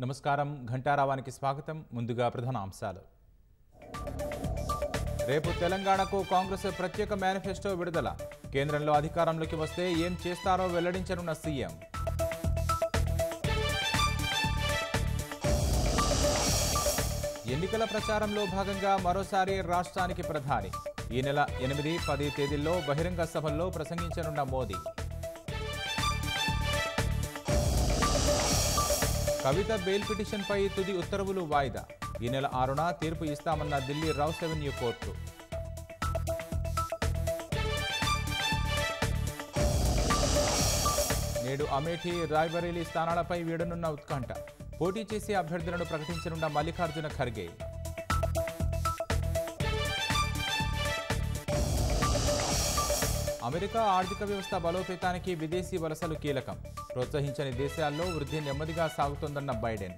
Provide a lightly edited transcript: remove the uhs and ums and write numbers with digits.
నమస్కారం ఘంటారావానికి స్వాగతం ముందుగా ప్రధాన అంశాలు రేపు తెలంగాణకు కాంగ్రెస్ ప్రత్యేక మేనిఫెస్టో విడుదల కేంద్రంలో అధికారంలోకి వస్తే ఏం చేస్తారో వెల్లడించనున్న సీఎం ఎన్నికల ప్రచారంలో భాగంగా మరోసారి రాష్ట్రానికి ప్రధాని ఈ నెల 8, 10 తేదీల్లో బహిరంగ సభల్లో ప్రసంగించనున్న మోదీ కవిత బెయిల్ పిటిషన్పై తుది ఉత్తర్వులు వాయిదా ఈ నెల 6న తీర్పు ఇస్తామన్న ఢిల్లీ రౌస్ అవెన్యూ కోర్టు నేడు అమేఠీ రాయ్బరేలీ స్థానాలపై వీడనున్న ఉత్కంఠ పోటీ చేసే అభ్యర్థులను ప్రకటించనున్న మల్లికార్జున ఖర్గే అమెరికా ఆర్థిక వ్యవస్థ బలోపేతానికి విదేశీ వలసలు కీలకం ప్రోత్సహించని దేశాల్లో వృద్ధి నెమ్మదిగా సాగుతోందన్న బైడెన్